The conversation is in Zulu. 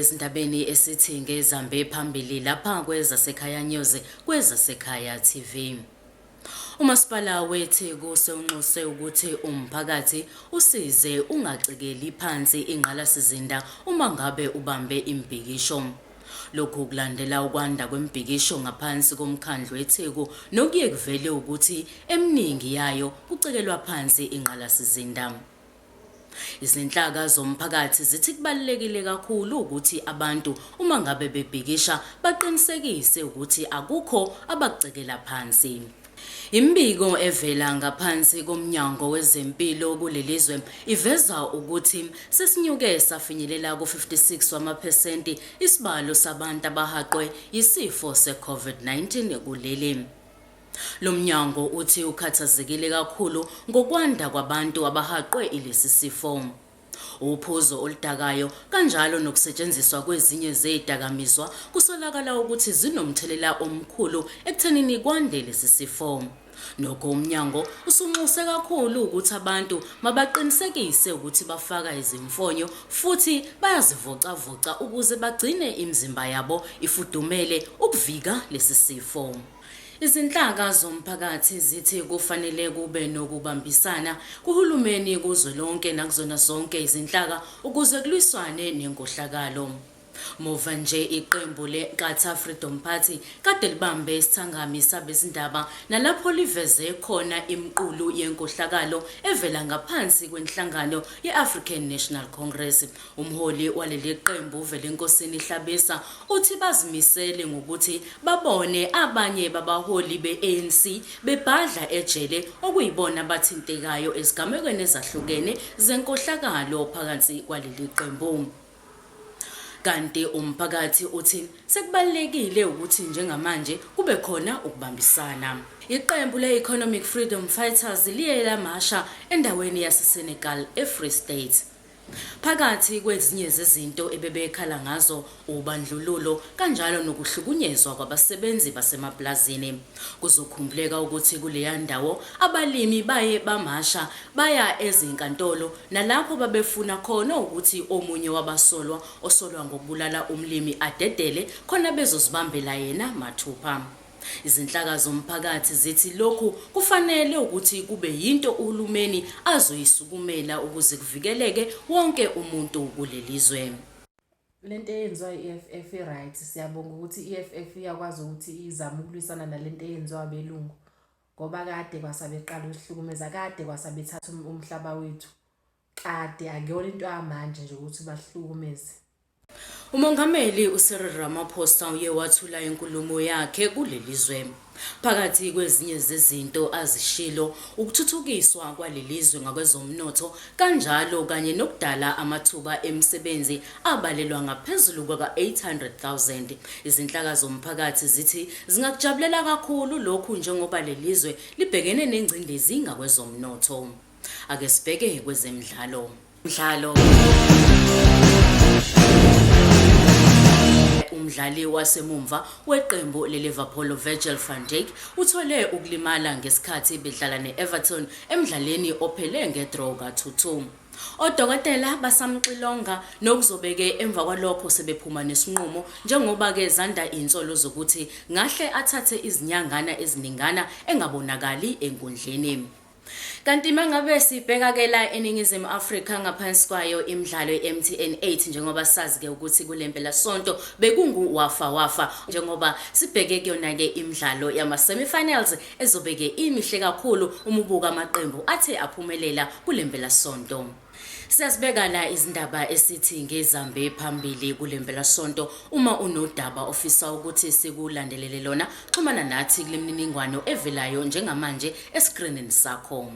ezindabeni esithi ngezambe phambili lapha kwezasekhaya news kwezasekhaya TV. Umasipala weTheku sewunxuse ukuthi umphakathi usize ungacikeli phansi ingqalasizinda uma ngabe ubambe imbhikisho. Lokhu kulandela ukwanda kwembhikisho ngaphansi komkhandlu weTheku nokuye kuvele ukuthi eminingi yayo kucikelwa phansi ingqalasizinda. Izinhlaka zomphakathi zithi kubalekile kakhulu ukuthi abantu uma ngabe bebhikisha baqinisekise ukuthi akukho abakucekela phansi. Imbiko evela ngaphansi komnyango wezempilo kulelizwe iveza ukuthi sesinyuke safinyelela ku-56 wamaphesenti isibalo sabantu abahaqwe yisifo se-COVID-19 kuleli. Lo mnyango uthi ukhathazekile kakhulu ngokwanda kwabantu abahaqwe ilesi sifo. Uphuzo oludakayo kanjalo nokusetshenziswa kwezinye zezidakamizwa kusolakala ukuthi zinomthelela omkhulu ekuthenini kwande lesi sifo. Nokho umnyango usunxuse kakhulu ukuthi abantu mabaqinisekise ukuthi bafaka izimfonyo futhi bayazivocavoca ukuze bagcine imizimba yabo ifudumele ukuvika lesi sifo. Izinhlaka zomphakathi zithi kufanele kube nokubambisana kuhulumeni kuzwelonke nakuzona zonke izinhlaka ukuze kulwiswane nenkohlakalo. Muva nje iqembu leNkatha Freedom Party kade libambe isithangami sabezindaba nalapho liveze khona imiqulu yenkohlakalo evela ngaphansi kwenhlangano ye-African National Congress. Umholi waleli qembu Velenkosini Hlabisa uthi bazimisele ngokuthi babone abanye babaholi be-ANC bebhadla ejele okuyibona bathintekayo ezigamekweni ezahlukene zenkohlakalo phakathi kwaleli qembu. Kanti umphakathi uthi sekubalekile ukuthi njengamanje kube khona ukubambisana. Iqembu le-Economic Freedom Fighters liye lamasha endaweni yaseSenegal eFree State. Phakathi kwezinye zezinto ebebekhala ngazo ubandlululo kanjalo nokuhlukunyezwa kwabasebenzi basemaplazini. Kuzokhumbuleka ukuthi kuleya ndawo abalimi baye bamasha baya ezinkantolo nalapho babefuna khona ukuthi omunye wabasolwa osolwa ngokubulala umlimi adedele khona bezozibambela yena mathupha. Izinhlaka zomphakathi zithi lokhu kufanele ukuthi kube yinto uhulumeni azoyisukumela ukuze kuvikeleke wonke umuntu kulelizwe. Lento eyenziwa i-EFF right, siyabonga ukuthi i-EFF iyakwazi ukuthi izame ukulwisana nalento eyenziwa abelungu ngoba kade kwasabeqala usihlukumeza, kade kwasabethatha umhlaba wethu, kade akuyona into yamanje nje ukuthi bahlukumeze. Umongameli uCyril Ramaphosa uye wathula inkulumo yakhe kulelizwe. Phakathi kwezinye zezinto azishilo ukuthuthukiswa kwalelizwe ngakwezomnotho kanjalo kanye nokudala amathuba emisebenzi abalelwa ngaphezulu kwaka-800,000. Izinhlaka zomphakathi zithi zingakujabulela kakhulu lokhu njengoba lelizwe libhekene nengcindezi ngakwezomnotho. Ake sibheke kwezemidlalo. Umdlali wasemumva weqembu leLiverpool Virgil van Dijk uthole ukulimala ngesikhathi bedlala neEverton emdlalweni ophele ngedraw ka-2-2. Odokotela basamxilonga nokuzobeke emva kwalokho sebephuma nesinqumo njengoba ke zanda insolo zokuthi ngahle athathe izinyangana eziningana engabonakali enkundleni. Kanti mangabe sibheka ke la eNingizimu Afrika ngaphansi kwayo imidlalo ye-MTN 8 njengoba sazi ke ukuthi kulempela sonto bekungu wafa njengoba sibheke kuyona ke imidlalo yama semifinals ezobeke imihle kakhulu umubuka amaqembu athe aphumelela kulempela sonto. Siyasibeka la izindaba esithi ngezambe phambili kulempela sonto. Uma unodaba ofisa ukuthi sikulandelele lona xhumana nathi kulemniningwano evelayo njengamanje escreenini sakho.